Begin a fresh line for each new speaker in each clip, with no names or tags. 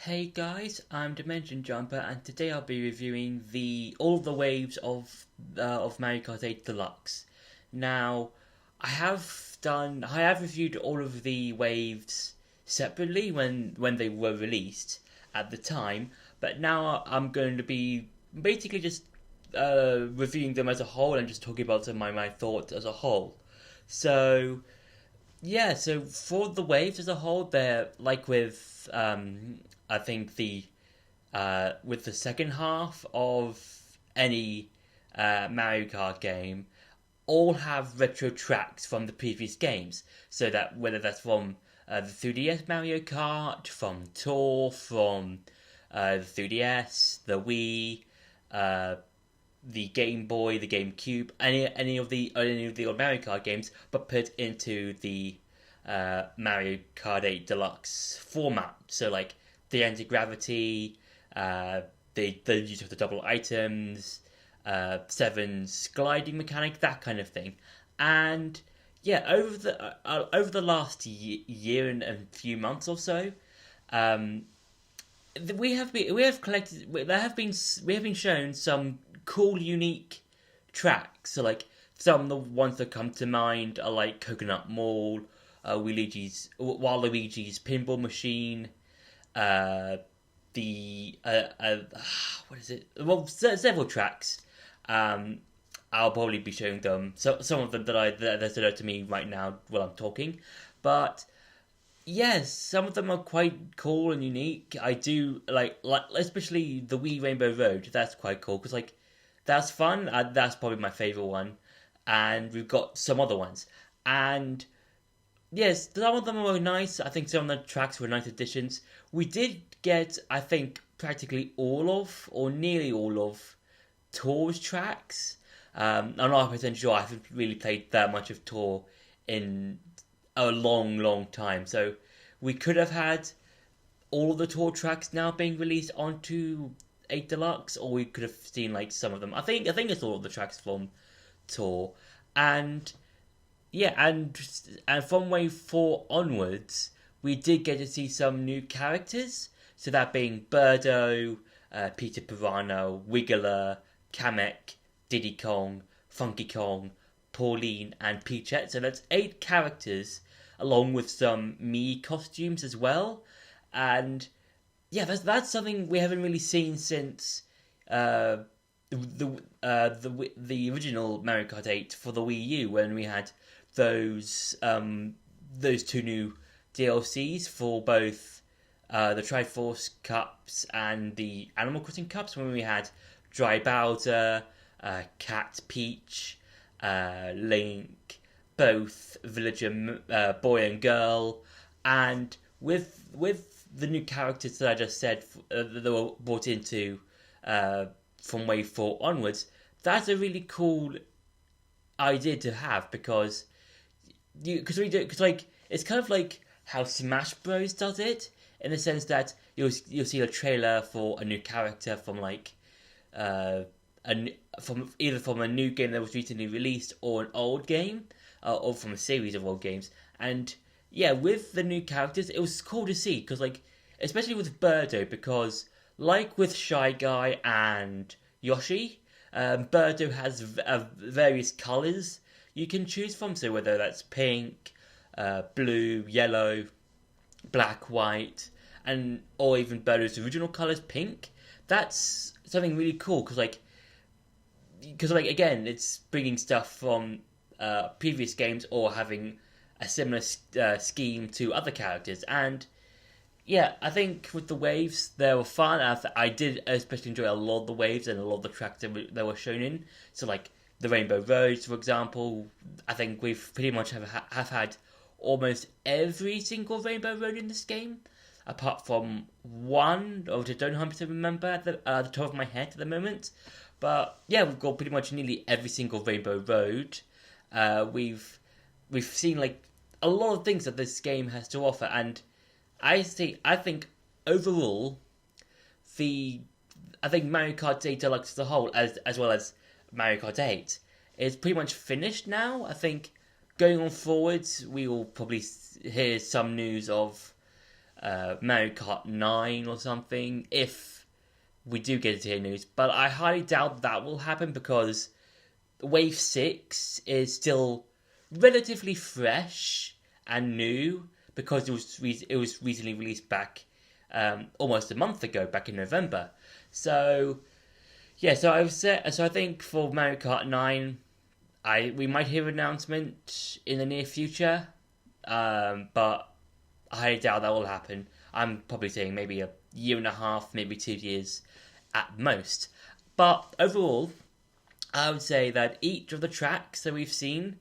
Hey guys, I'm Dimension Jumper, and today I'll be reviewing the all of the waves of Mario Kart 8 Deluxe. Now, I have reviewed all of the waves separately when they were released at the time, but now I'm going to be basically just reviewing them as a whole and just talking about some of my thoughts as a whole. So yeah, so for the waves as a whole, they're like with I think the with the second half of any Mario Kart game, all have retro tracks from the previous games. So that whether that's from the 3DS Mario Kart, from Tour, from the 3DS, the Wii, uh, the Game Boy, the GameCube, any of the old Mario Kart games, but put into the Mario Kart 8 Deluxe format. So like the anti-gravity, the use of the double items, Seven's gliding mechanic, that kind of thing. And yeah, over the last year and few months or so, um, we have been shown some cool, unique tracks. So like some of the ones that come to mind are like Coconut Mall, Waluigi's Pinball Machine, uh, the what is it? Well, several tracks. Um, I'll probably be showing them. So some of them that stood out to me right now while I'm talking, but yes, some of them are quite cool and unique. I do like especially the Wii Rainbow Road. That's quite cool because like that's fun. That's probably my favorite one, and we've got some other ones. And yes, some of them were nice. I think some of the tracks were nice additions. We did get, I think, practically all of or nearly all of Tour's tracks. I'm not 100% sure. I haven't really played that much of Tour in a long, long time. So we could have had all of the tour tracks now being released onto 8 Deluxe, or we could have seen like some of them. I think it's all of the tracks from Tour, and yeah, and from Wave 4 onwards, we did get to see some new characters. So that being Birdo, Peter Pirano, Wiggler, Kamek, Diddy Kong, Funky Kong, Pauline, and Peachette. So that's 8 characters, along with some Mii costumes as well. And yeah, that's something we haven't really seen since uh, the original Mario Kart 8 for the Wii U, when we had those two new DLCs for both the Triforce Cups and the Animal Crossing Cups, when we had Dry Bowser, Cat Peach, Link, both villager boy and girl, and with the new characters that I just said that were brought into from Wave 4 onwards. That's a really cool idea to have, because because like it's kind of like how Smash Bros does it, in the sense that you'll see a trailer for a new character from like uh from a new game that was recently released, or an old game, or from a series of old games. And yeah, with the new characters, it was cool to see, because like especially with Birdo, because like with Shy Guy and Yoshi, Birdo has various colors you can choose from. So whether that's pink, blue, yellow, black, white, and or even Birdo's original colors, pink. That's something really cool, because again, it's bringing stuff from previous games, or having a similar scheme to other characters. And yeah, I think with the waves, they were fun. I did especially enjoy a lot of the waves and a lot of the tracks that were shown in. So like the Rainbow Roads, for example, I think we've pretty much have had almost every single Rainbow Road in this game, apart from one, which I don't 100% remember at the top of my head at the moment. But yeah, we've got pretty much nearly every single Rainbow Road. We've seen like a lot of things that this game has to offer, and I think overall, the I think Mario Kart 8 Deluxe as a whole, as well as Mario Kart 8, is pretty much finished now. I think going on forwards, we will probably hear some news of Mario Kart 9 or something, if we do get to hear news. But I highly doubt that will happen because Wave 6 is still relatively fresh and new because it was recently released back almost a month ago, back in November. So yeah, so I think for Mario Kart 9, we might hear an announcement in the near future, but I doubt that will happen. I'm probably saying maybe a year and a half, maybe 2 years at most. But overall, I would say that each of the tracks that we've seen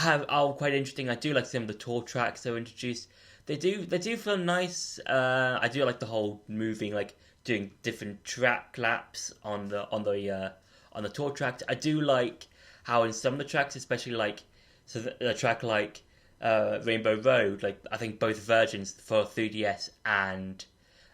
are quite interesting. I do like some of the tour tracks that were introduced. They do feel nice. I do like the whole moving, like doing different track laps on the tour tracks. I do like how in some of the tracks, especially like the track like Rainbow Road, like I think both versions for 3DS and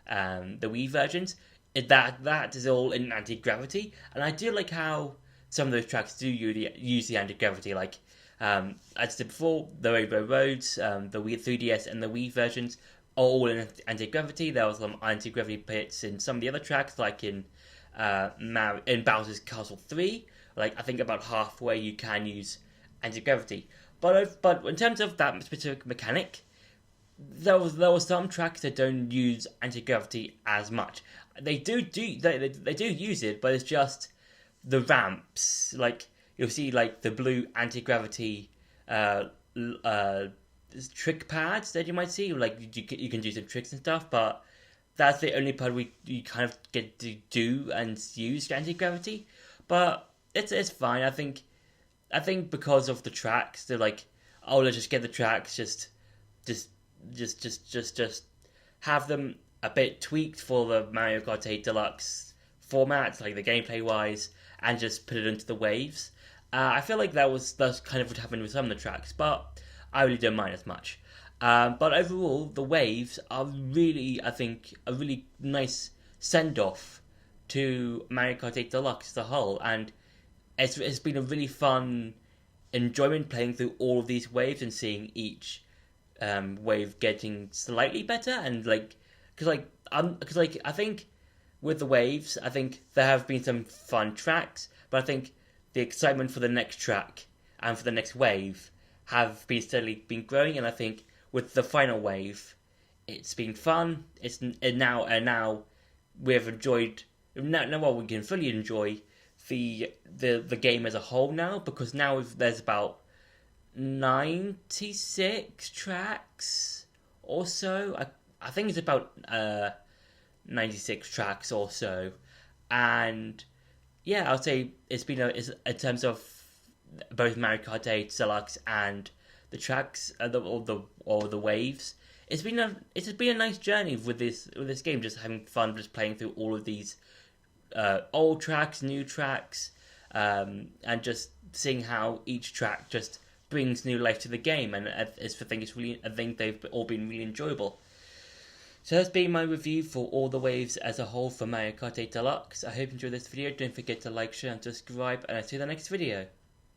the Wii versions, that is all in anti-gravity, and I do like how some of those tracks do use the anti-gravity, like as I said before, the Rainbow Roads, the Wii 3DS and the Wii versions are all in anti-gravity. There was some anti-gravity bits in some of the other tracks, like in Bowser's Castle 3. Like I think about halfway you can use anti-gravity. But in terms of that specific mechanic, there was some tracks that don't use anti-gravity as much. They do use it, but it's just the ramps. Like you'll see like the blue anti-gravity trick pads that you might see. Like you can do some tricks and stuff, but that's the only part you kind of get to do and use anti-gravity. But it's fine. I think because of the tracks, they're like, oh, let's just get the tracks, just have them a bit tweaked for the Mario Kart 8 Deluxe format, like the gameplay wise, and just put it into the waves. I feel like that's kind of what happened with some of the tracks, but I really don't mind as much. But overall, the waves are really, I think, a really nice send off to Mario Kart 8 Deluxe as a whole, and it's been a really fun enjoyment playing through all of these waves and seeing each wave getting slightly better, and because I think with the waves, I think there have been some fun tracks, but I think the excitement for the next track and for the next wave have been steadily been growing, and I think with the final wave, it's been fun. Now we've enjoyed. Now we can fully enjoy the game as a whole now, because now there's about 96 tracks or so. I think it's about 96 tracks or so, and yeah, I'll say it's been in terms of both Mario Kart 8 Deluxe and the tracks, or the waves. It's been a nice journey with this game, just having fun, just playing through all of these old tracks, new tracks, and just seeing how each track just brings new life to the game. And I think they've all been really enjoyable. So that's been my review for all the waves as a whole for Mario Kart 8 Deluxe. I hope you enjoyed this video. Don't forget to like, share, and subscribe, and I'll see you in the next video.